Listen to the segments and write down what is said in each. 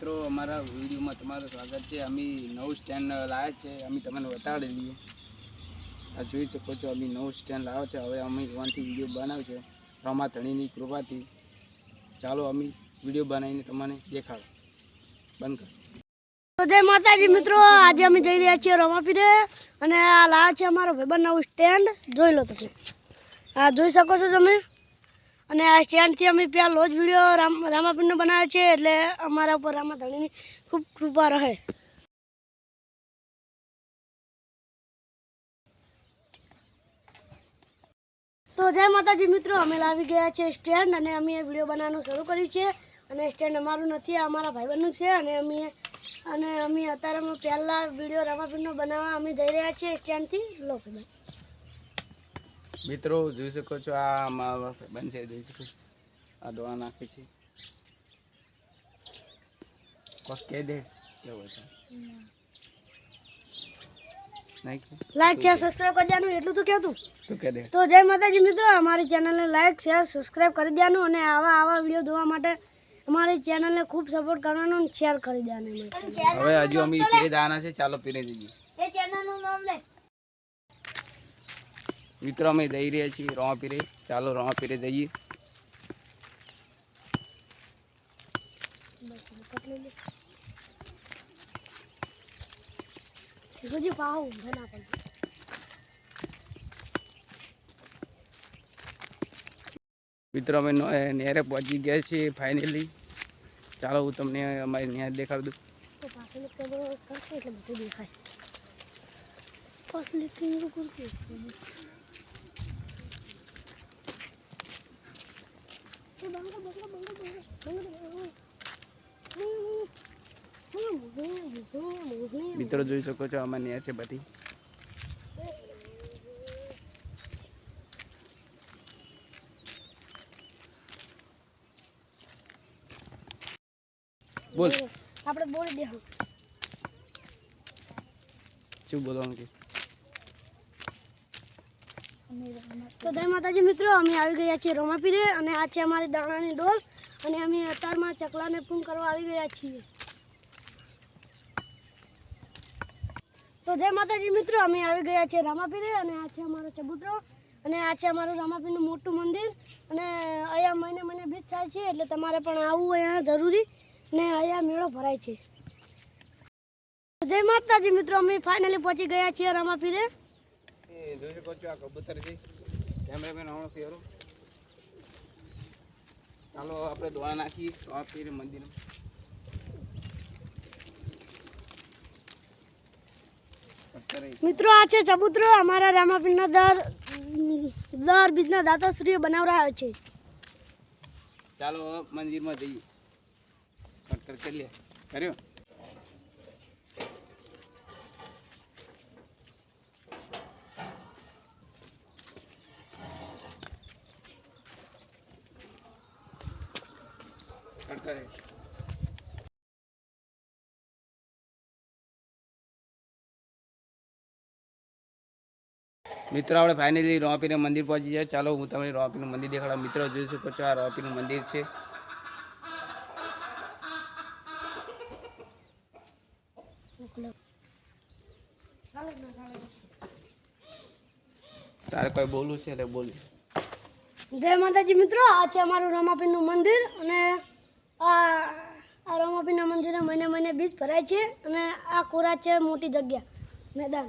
મિત્રો અમારા વિડીયોમાં તમારું સ્વાગત છે। અમે નવું સ્ટેન્ડ લાવ્યા છે, અમે તમને બતાડી દઈએ। આ જોઈ શકો છો, અમે નવું સ્ટેન્ડ લાવ્યા છે। હવે અમે ઓનથી વિડીયો બનાવ્યો છે રમા ધણીની કૃપાથી। ચાલો અમે વિડીયો બનાવીને તમને દેખાડો। બંધ કર। તો જય માતાજી મિત્રો, આજે અમે જઈ રહ્યા છીએ રમાપીરે અને આ લાવ્યા છે અમારો ભાઈબંધ નવું સ્ટેન્ડ। જોઈ લો તમે, આ જોઈ શકો છો તમે। અને આ સ્ટેન્ડથી અમે પહેલો જ વિડીયો રામાપીરનો બનાવ્યો છે, એટલે અમારા ઉપર રામા ધણીની ખૂબ કૃપા રહે। તો જય માતાજી મિત્રો, અમે લાવી ગયા છે સ્ટેન્ડ અને અમે વિડીયો બનાવવાનું શરૂ કર્યું છે। અને સ્ટેન્ડ અમારું નથી, આ અમારા ભાઈબંધનું છે। અને અમે અત્યારે પહેલા વિડીયો રામાપીરનો બનાવવા અમે જઈ રહ્યા છીએ સ્ટેન્ડથી। લો મિત્રો જોઈ શકો છો, આ મારા ભાઈબંધ છે, જોઈ શકો આ દવા નાખે છે। બસ કહી દે કેવું છે, લાઈક શેર સબસ્ક્રાઇબ કરી દેવાનું, એટલું તો કહેતું તું કહી દે। તો જય માતાજી મિત્રો, અમારી ચેનલને લાઈક શેર સબસ્ક્રાઇબ કરી દેવાનું અને આવા વિડીયો જોવા માટે અમારી ચેનલને ખૂબ સપોર્ટ કરવાનો અને શેર કરી દેવાનું। હવે હજુ અમે પીરે જવાના છે, ચાલો પીરે જઈએ। એ ચેનલનું નામ લે મિત્રો, અમે જઈ રહ્યા છીએ રમાપીરે, ચાલો રમાપીરે જઈએ। મિત્રો અમે નેરે પહોંચી ગયા છીએ ફાઇનલી। ચાલો હું તમને અમારી નેર દેખાડી દઉં। તો પાછળ કરશે એટલે બધું દેખાય। પાછળ કરશે મિત્રો જોઈ શકો છો, આમાં નેર છે બધી। બોલ, આપણે બોલી દેવું શું બોલવાનું કે? તો જય માતાજી મિત્રો, અમે આવી ગયા છીએ રમાપીરે અને આ છે અમારી દાણાની ડોલ અને અમે અત્યારમાં ચકલાને પૂન કરવા આવી ગયા છીએ। તો જય માતાજી મિત્રો, અમે આવી ગયા છીએ રામાપીરે અને આ છે અમારો ચબૂતરો અને આ છે અમારું રામાપીરનું મોટું મંદિર। અને અહીંયા મહિને બીજ થાય છે, એટલે તમારે પણ આવવું અહીંયા જરૂરી ને અહીંયા મેળો ભરાય છે। જય માતાજી મિત્રો, અમે ફાઇનલી પહોંચી ગયા છીએ રામાપીરે। જોઈ શકો છો, આ કબૂતર છે, કેમેરામેન આવણો ફેરો। ચાલો આપણે દોડા નાખીએ રમાપીર મંદિર। મિત્રો, આ છે ચબૂતરો, અમારા રામાપીરના દર બીજના દાતાશ્રીઓ બનાવરાયો છે। ચાલો મંદિરમાં જઈએ। કટ કરી લે કર્યો। કટ કરે। મિત્રો આપણે ફાઇનલી રમાપીરના મંદિર પહોંચી જાય। ચાલો હું તમને રમાપીરનું મંદિર દેખાડા। મિત્રો જોઈ શકો છો, આ રમાપીરનું મંદિર છે। તારે કોઈ બોલવું છે એટલે બોલ। જય માતાજી મિત્રો, આ છે અમારું રમાપીરનું મંદિર અને આ રમાપીરના મંદિરે મહિને બીજ ભરાય છે અને આ કોરા છે મોટી જગ્યા મેદાન।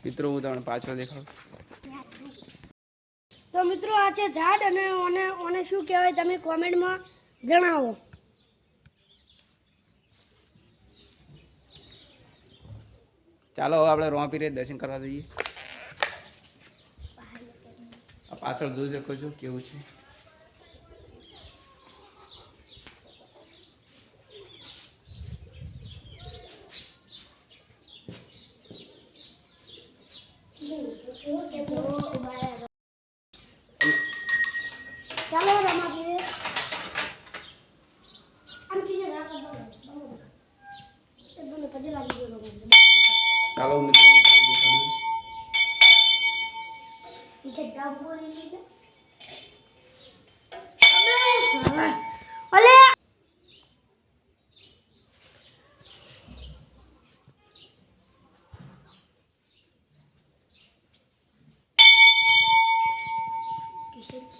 મિત્રો હું તમને પાછળ દેખાડું। તો મિત્રો, આ છે ઝાડ અને ઓને શું કહેવાય તમે કોમેન્ટમાં જણાવો। ચાલો હવે આપણે રમાપીરે દર્શન કરવા જઈએ। આ પાછળ જોઈ શકો છો કેવું છે। ચાલો રમાપીરે ચાલો મિત્રો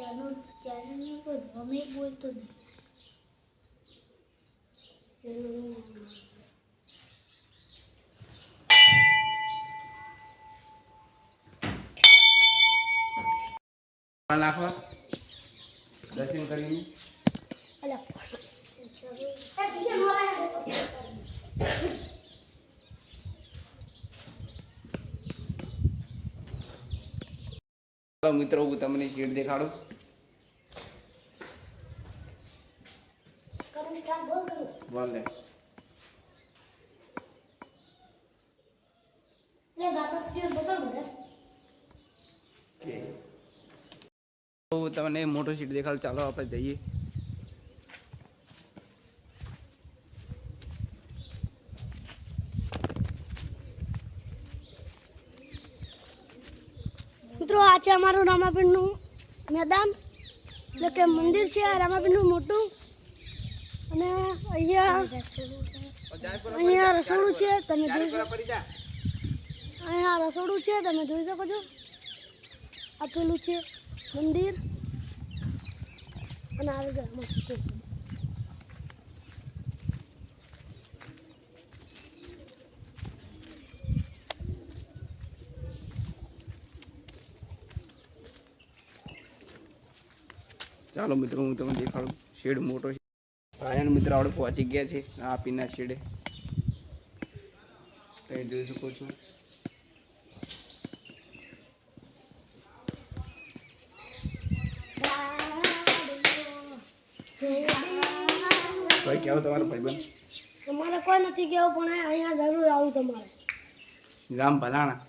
ત્યારનો તો અમે બોલતો નાખવા દર્શન કરીને ચાલો મિત્રો હું તમને શેડ દેખાડું. બોલ લે. તો તમને મોટો શીટ દેખાડું. ચાલો આપણે જઈએ. મિત્રો આ છે અમારું રામાપીરનું મેદાન, એટલે કે મંદિર છે આ રામાપીરનું મોટું. અને અહીંયા રસોડું છે, તમે જોઈ શકો. અહીંયા રસોડું છે, તમે જોઈ શકો છો. આ પેલું છે મંદિર અને આવી ગયા. ચાલો મિત્રો હું તમને દેખાડું. શેડ મોટો છે. આયન મિત્રો આપણે પહોંચી ગયા છે આ પીના શેડે. તમે જોઈ શકો છો. ભાઈ કેવો તમારો ભાઈબંધ? તમારે કોઈ નથી કેવું, પણ અહીંયા જરૂર આવું તમારે. રામ ભલાણા.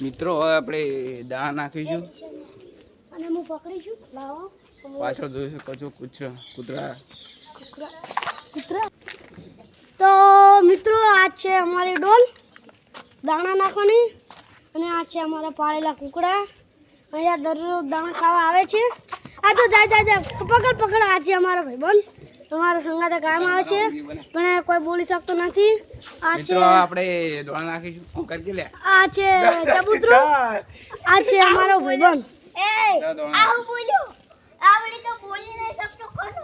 મિત્રો હવે આપણે દાણા નાખીશું અને હું પકડીશું. લાવો પાછળ જોઈ શકો છો કૂતરા. તો મિત્રો આ છે અમારી ડોલ દાણા નાખવાની, અને આ છે અમારા પાળેલા કુકડા. અહીંયા દરરોજ દાણા ખાવા આવે છે. આ તો જાય પકડ. આ છે અમારો ભાઈબંધ, તમારા સંગાતે કામ આવે છે, પણ કોઈ બોલી શકતો નથી. આ છે આપણે દોણા નાખીશું. કરી લે. આ છે ચબૂતરો. આ છે અમારો ભાઈબંધ. આવું બોલ્યો આવડી તો બોલી નહીં શકતો કોનો.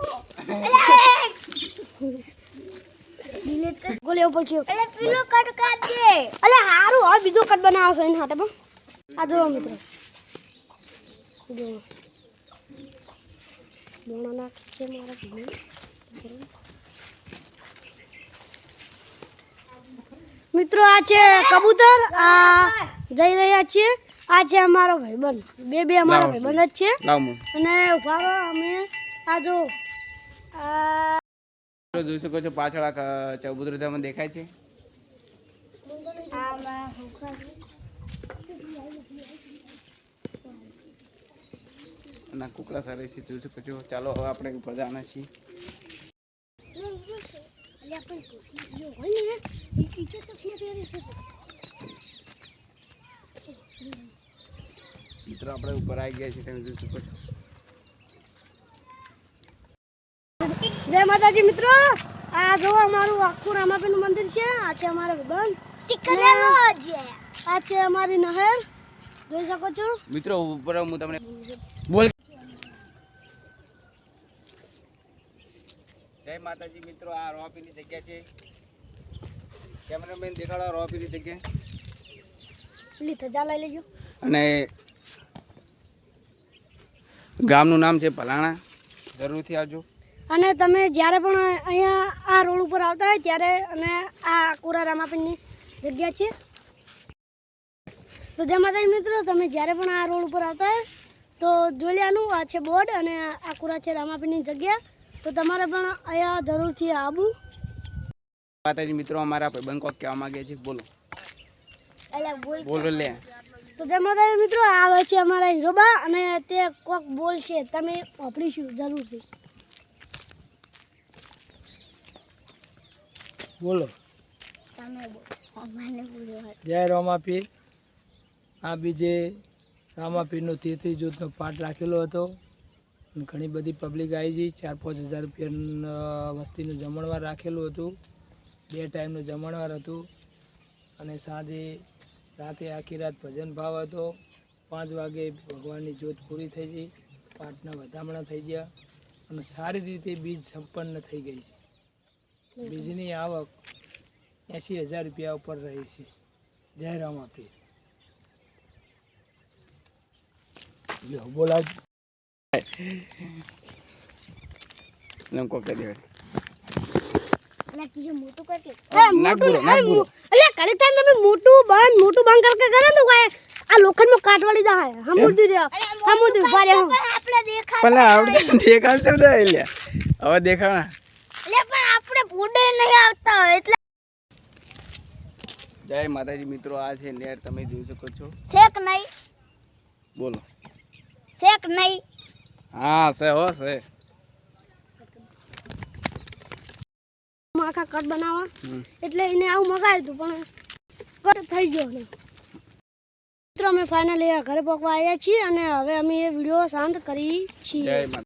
ડિલીટ કર ગોલે ઉપર છે. એટલે પીલો કટ કાઢજે. અલે હારું હવે બીજો કટ બનાવશે એના હાટે પણ. આ જો મિત્રો જો દોણા નાખી છે મારા ભાઈબંધ. મિત્રો આ છે કબૂતર, આ જઈ રહ્યા છીએ. આ છે અમારો ભાઈબંધ. બે અમારો ભાઈબંધ જ છે. અને ઉભા રહો, અમે આ જો જોઈ શકો છો પાછળ આ ચબૂતરો તમને દેખાય છે. અને કુકડા સારી છે જોઈ શકો છો. ચાલો હવે આપણે ઉપર જવાના છીએ. મિત્રો આપણે ઉપર આવી ગયા છીએ, તમે જોઈ શકો છો. જય માતાજી મિત્રો. આ જો અમારું આખું રામાપીરનું મંદિર છે. આ છે અમારો ભાઈબંધ. આ છે અમારી નહેર, જોઈ શકો છો. મિત્રો ઉપર હું તમને બોલ. જય માતાજી મિત્રો. આ રોપીની જગ્યા છે. કેમેરામેન દેખાડો રોપીની જગ્યા. લીધા લઈ લેજો. અને ગામનું નામ છે ભલાણા. જરૂરથી આવજો. અને તમે જ્યારે પણ અહીંયા આ રોડ ઉપર આવતા હોય ત્યારે, અને આ કોરા રામાપીરની જગ્યા છે. તો જય માતાજી મિત્રો, તમે જ્યારે પણ આ રોડ ઉપર આવતા હોય તો જોઈ લેવાનું. આ છે બોર્ડ અને આ કોરા છે રામાપીરની જગ્યા. તો તમારે પણ અહીંયા જરૂરથી આવવું. માતાજી મિત્રો અમારા ભાઈબંધ કોક કહેવા માંગે છે. બોલો લે. તો જય માતાજી મિત્રો, આવે છે અમારા હીરોબા અને તે કોક બોલશે, તમે વાપરીશું જરૂરથી. બોલો. જય રામાપીર. આ બીજે રામાપીરનો 33 જૂથનો પાઠ રાખેલો હતો. ઘણી બધી પબ્લિક આવી ગઈ. 4-5 હજાર રૂપિયા વસ્તીનું જમણવાર રાખેલું હતું. 2 ટાઈમનું જમણવાર હતું. અને સાંજે રાતે આખી રાત ભજન ભાવ હતો. 5 વાગે ભગવાનની જ્યોત પૂરી થઈ ગઈ, પાઠના વધામણા થઈ ગયા અને સારી રીતે બીજ સંપન્ન થઈ ગઈ છે. બીજની આવક 80,000 રૂપિયા ઉપર રહી છે. જય રામાપીર. લ્યો બોલાવ. નમકો કરી દે. અલા કીજે મોટું કરકે નાક બોલો, નાક બોલો. અલા કડી તાન તમે મોટું બંધ કરકે કરે તો કાય આ લોખંડમાં કાટવાળી દા હે હમુરદી રે હમુરદી બારે આપણે દેખા પણ આવડે દેખાડતો તો લ્યા. હવે દેખાણા. એટલે પણ આપણે ફૂડે નહીં આવતા એટલે જય માતાજી મિત્રો, આ છે નેર, તમે જોઈ શકો છો. શેક નહીં બોલો. શેક નહીં હા છે હો છે. આખા કટ બનાવવા એટલે એને આવું મગાવ્યું હતું પણ કટ થઈ ગયો ને. મિત્રો અમે ફાઇનલી ઘરે પહોંચવા આવ્યા છીએ અને હવે અમે એ વિડીયો શાંત કરી છીએ. જય માતા.